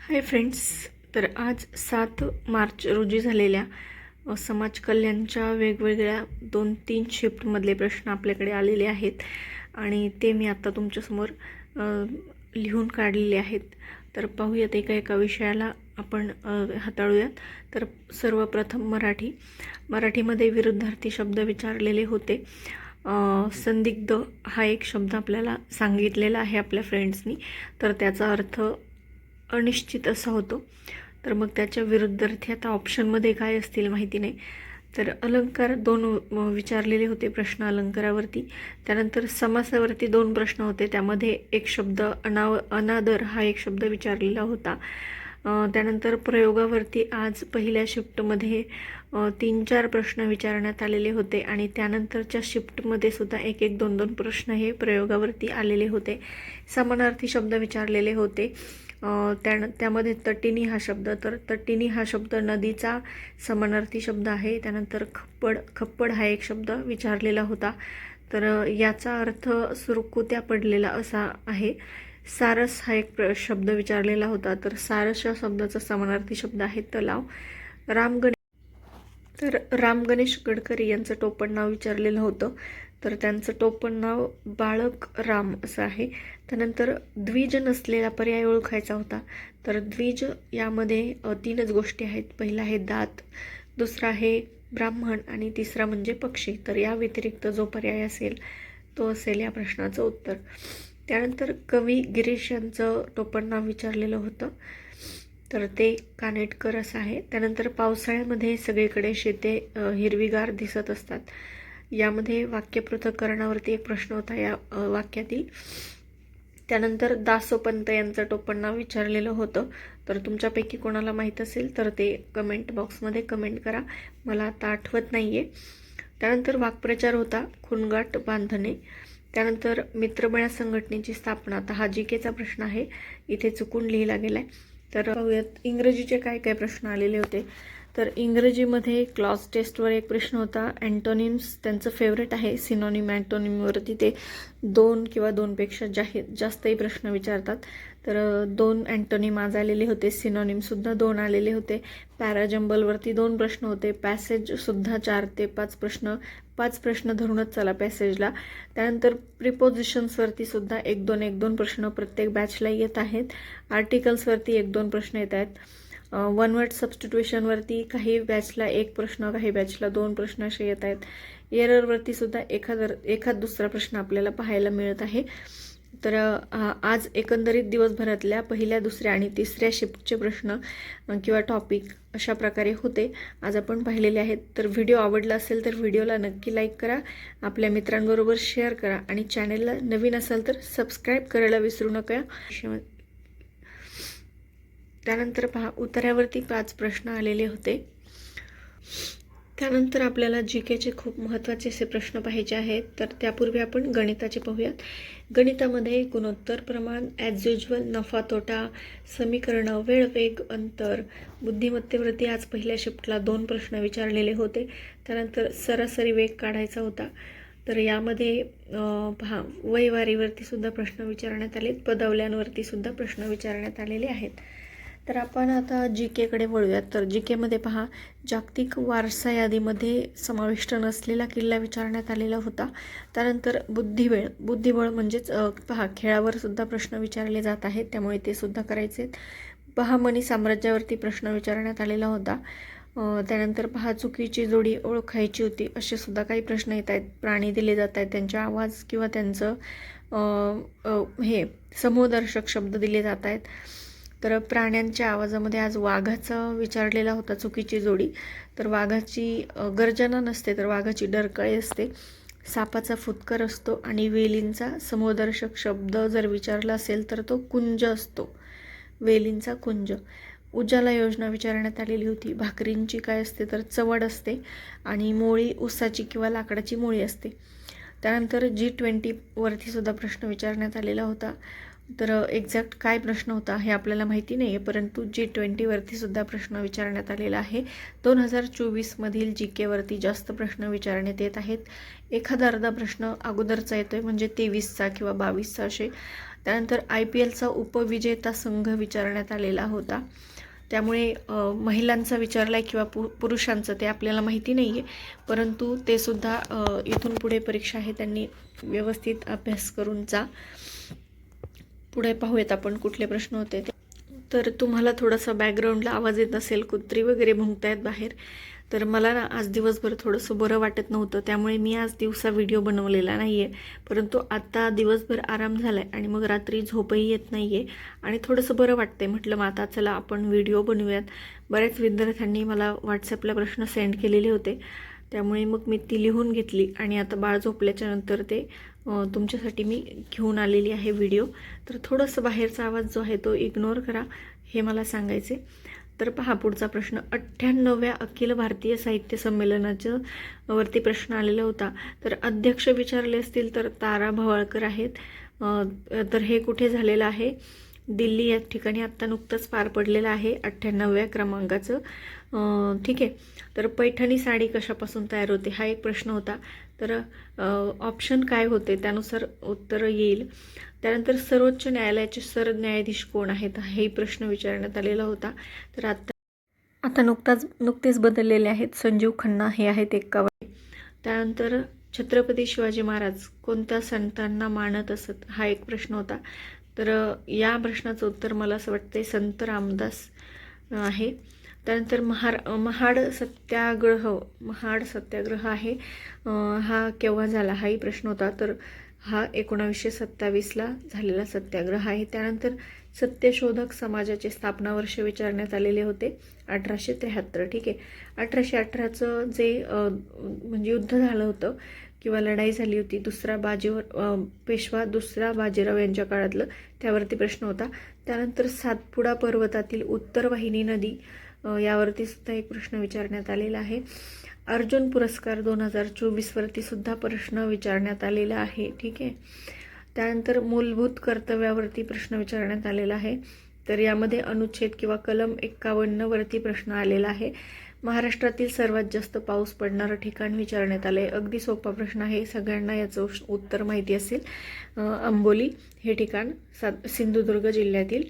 Hi friends. तर आज 7 मार्च रोजी झालेल्या समाज कल्याणच्या वेगवेगळ्या 2-3 शिफ्टमधले प्रश्न आपल्याकडे आलेले आहेत आणि ते मी आता तुमच्यासमोर लिहून काढलेले आहेत. तर पाहूयात एका एका विषयाला आपण हाताळूयात. तर सर्वप्रथम मराठीमध्ये विरुद्धार्थी शब्द विचारलेले होते. संदिग्ध हा एक शब्द आपल्याला सांगितलेला आहे आपल्या फ्रेंड्सनी. तर त्याचा अर्थ अनिश्चित असा होतो. तर मग त्याच्या विरुद्धार्थी आता ऑप्शनमध्ये काय असतील माहिती नाही. तर अलंकार 2 विचारलेले होते प्रश्न अलंकारावरती. त्यानंतर समासावरती 2 प्रश्न होते. त्यामध्ये एक शब्द अनादर हा एक शब्द विचारलेला होता. त्यानंतर प्रयोगावरती आज पहिल्या शिफ्टमध्ये 3-4 प्रश्न विचारण्यात आलेले होते आणि त्यानंतरच्या शिफ्टमध्ये सुद्धा 1-1, 2-2 प्रश्न हे प्रयोगावरती आलेले होते. समानार्थी शब्द विचारलेले होते. त्यामध्ये तटिनी हा शब्द, तर तटिनी हा शब्द नदीचा समानार्थी शब्द आहे. त्यानंतर खप्पड हा एक शब्द विचारलेला होता. तर याचा अर्थ सुरकुत्या पडलेला असा आहे. सारस हा एक शब्द विचारलेला होता. तर सारस या शब्दाचा समानार्थी शब्द आहे तलाव. राम गणेश गडकरी यांचं टोपण नाव विचारलेलं होतं. तर त्यांचं टोपण नाव बाळक राम असं आहे. त्यानंतर द्विज नसलेला पर्याय ओळखायचा होता. तर द्विज यामध्ये 3च गोष्टी आहेत. पहिला आहे दात, दुसरा आहे ब्राह्मण आणि तिसरा म्हणजे पक्षी. तर या व्यतिरिक्त जो पर्याय असेल तो असेल या प्रश्नाचं उत्तर. त्यानंतर कवी गिरीश यांचं टोपण नाव विचारलेलं होतं. तर ते कानेटकर असं आहे. त्यानंतर पावसाळ्यामध्ये सगळीकडे शेते हिरवीगार दिसत असतात. यामध्ये वाक्यपृथक्करणावरती एक प्रश्न होता या वाक्यातील. त्यानंतर दासोपंत यांचं टोपण नाव विचारलेलं होतं. तर तुमच्यापैकी कोणाला माहीत असेल तर ते कमेंट बॉक्समध्ये कमेंट करा. मला आता आठवत नाही आहे. त्यानंतर वाक्प्रचार होता खुणगाट बांधणे. त्यानंतर मित्रमेळा संघटनेची स्थापना. आता हा जीकेचा प्रश्न आहे, इथे चुकून लिहिला गेला आहे. तर पाहूयात इंग्रजीचे काय काय प्रश्न आलेले होते. तर इंग्रजीमध्ये क्लॉज टेस्टवर एक प्रश्न होता. अँटोनिम्स त्यांचं फेवरेट आहे. सिनोनिम अँटोनिमवरती ते 2 किंवा 2पेक्षा जास्तही प्रश्न विचारतात. तर 2 अँटोनिम आज आलेले होते. सिनोनिमसुद्धा 2 आलेले होते. पॅराजंबलवरती 2 प्रश्न होते. पॅसेजसुद्धा 4 ते 5 प्रश्न, 5 प्रश्न धरूनच चला पॅसेजला. त्यानंतर प्रिपोजिशन्सवरती सुद्धा 1-2 प्रश्न प्रत्येक बॅचला येत आहेत. आर्टिकल्सवरती 1-2 प्रश्न येत आहेत. वन वर्ड सबस्टिट्यूशनवरती काही बॅचला 1 प्रश्न, काही बॅचला 2 प्रश्न असे येत आहेत. एररवरती सुद्धा एखाद दुसरा प्रश्न आपल्याला पाहायला मिळत आहे. तर आज एकंदरीत दिवसभरातल्या पहिल्या, दुसऱ्या आणि तिसऱ्या शिफ्टचे प्रश्न किंवा टॉपिक अशा प्रकारे होते आज आपण पाहिलेले आहेत. तर व्हिडिओ आवडला असेल तर व्हिडिओला नक्की लाईक करा, आपल्या मित्रांबरोबर शेअर करा आणि चॅनलला नवीन असाल तर सबस्क्राईब करायला विसरू नका. त्यानंतर पहा, उत्तरावरती 5 प्रश्न आलेले होते. त्यानंतर आपल्याला जीकेचे खूप महत्त्वाचे असे प्रश्न पाहायचे आहेत. तर त्यापूर्वी आपण गणिताचे पाहूयात. गणितामध्ये गुणोत्तर, प्रमाण, ॲज युजल, नफा तोटा, समीकरण, वेळ, वेग, अंतर, बुद्धिमत्तेवरती आज पहिल्या शिफ्टला 2 प्रश्न विचारलेले होते. त्यानंतर सरासरी वेग काढायचा होता. तर यामध्ये पहा, वयवारीवरती सुद्धा प्रश्न विचारण्यात आले. पदवल्यांवरती सुद्धा प्रश्न विचारण्यात आलेले आहेत. तर आपण आता जीकेकडे वळूयात. तर जीकेमध्ये पहा, जागतिक वारसा यादीमध्ये समाविष्ट नसलेला किल्ला विचारण्यात आलेला होता. त्यानंतर बुद्धिबळ म्हणजेच पहा, खेळावर सुद्धा प्रश्न विचारले जात आहेत, त्यामुळे ते सुद्धा करायचे आहेत. बहामनी साम्राज्यावरती प्रश्न विचारण्यात आलेला होता. त्यानंतर पहा, चुकीची जोडी ओळखायची होती, असे सुद्धा काही प्रश्न येत आहेत. प्राणी दिले जात आहेत, त्यांचा आवाज किंवा त्यांचं समूहदर्शक शब्द दिले जात आहेत. तर प्राण्यांच्या आवाजामध्ये आज वाघाचा विचारलेला होता चुकीची जोडी. तर वाघाची गर्जना नसते, तर वाघाची डरकाळी असते. सापाचा फुतकर असतो आणि वेलींचा समूहदर्शक शब्द जर विचारला असेल तर तो कुंज असतो, वेलींचा कुंज. उजाला योजना विचारण्यात आलेली होती. भाकरींची काय असते तर चवड असते आणि मोळी ऊसाची किंवा लाकडाची मोळी असते. त्यानंतर G20 वरती सुद्धा प्रश्न विचारण्यात आलेला होता. तर एक्झॅक्ट काय प्रश्न होता हे आपल्याला माहिती नाही आहे, परंतु G20 वरती सुद्धा प्रश्न विचारण्यात आलेला आहे. 2024 मधील जीकेवरती जास्त प्रश्न विचारण्यात येत आहेत. एखादा अर्धा प्रश्न अगोदरचा येतोय, म्हणजे 23चा किंवा 22चा असे त्यानंतर IPLचा उपविजेता संघ विचारण्यात आलेला होता. त्यामुळे महिलांचा विचारला आहे किंवा पुरुषांचं ते आपल्याला माहिती नाही आहे, परंतु ते सुद्धा इथून पुढे परीक्षा आहे त्यांनी व्यवस्थित अभ्यास करून जा. पुढे पाहूयात आपण कुठले प्रश्न होते ते. तर तुम्हाला थोडासा बॅकग्राऊंडला आवाज येत असेल, कुत्री वगैरे भुंकतायत बाहेर. तर मला ना आज दिवसभर थोडंसं बरं वाटत नव्हतं, त्यामुळे मी आज दिवसा व्हिडिओ बनवलेला नाही आहे. परंतु आता दिवसभर आराम झाला आहे आणि मग रात्री झोपही येत नाही आहे आणि थोडंसं बरं वाटतं आहे. म्हटलं मग आता चला आपण व्हिडिओ बनवूयात. बऱ्याच विद्यार्थ्यांनी मला व्हॉट्सॲपला प्रश्न सेंड केलेले होते, त्यामुळे मग मी ती लिहून घेतली आणि आता बाळ झोपल्याच्यानंतर ते तुमच्यासाठी मी घेऊन आलेली आहे व्हिडिओ. तर थोडंसं बाहेरचा आवाज जो आहे तो इग्नोर करा, हे मला सांगायचे. तर पहा पुढचा प्रश्न. 98व्या अखिल भारतीय साहित्य संमेलनाचं वरती प्रश्न आलेला होता. तर अध्यक्ष विचारले असतील तर तारा भवाळकर आहेत. तर हे कुठे झालेलं आहे? दिल्ली या ठिकाणी आत्ता नुकतंच पार पडलेलं आहे 98व्या क्रमांकाचं. ठीक आहे. तर पैठणी साडी कशापासून तयार होते हा एक प्रश्न होता. तर ऑप्शन काय होते त्यानुसार उत्तर येईल. त्यानंतर सर्वोच्च न्यायालयाचे सरन्यायाधीश कोण आहेत हाही प्रश्न विचारण्यात आलेला होता. तर आता नुकतेच बदललेले आहेत. संजीव खन्ना हे आहेत 51. त्यानंतर छत्रपती शिवाजी महाराज कोणत्या संतांना मानत असत हा एक प्रश्न होता. तर या प्रश्नाचं उत्तर मला असं वाटतं संत रामदास आहे. त्यानंतर महाड सत्याग्रह आहे हा केव्हा झाला हाही प्रश्न होता. तर हा 1927ला झालेला सत्याग्रह आहे. त्यानंतर सत्यशोधक समाजाचे स्थापना वर्ष विचारण्यात आलेले होते 1873. ठीक आहे. 1818चं जे म्हणजे युद्ध झालं होतं किंवा लढाई झाली होती पेशवा दुसरा बाजीराव यांच्या काळातलं, त्यावरती प्रश्न होता. त्यानंतर सातपुडा पर्वतातील उत्तर वाहिनी नदी यावरती सुद्धा एक प्रश्न विचारण्यात आलेला आहे. अर्जुन पुरस्कार 2024 वरती सुद्धा प्रश्न विचारण्यात आलेला आहे. ठीक आहे. त्यानंतर मूलभूत कर्तव्यावरती प्रश्न विचारण्यात आलेला आहे. तर यामध्ये अनुच्छेद किंवा कलम 51 वरती प्रश्न आलेला आहे. महाराष्ट्रातील सर्वात जास्त पाऊस पडणारं ठिकाण विचारण्यात आलं आहे. अगदी सोपा प्रश्न आहे, सगळ्यांना याचं उत्तर माहिती असेल. अंबोली हे ठिकाण सिंधुदुर्ग जिल्ह्यातील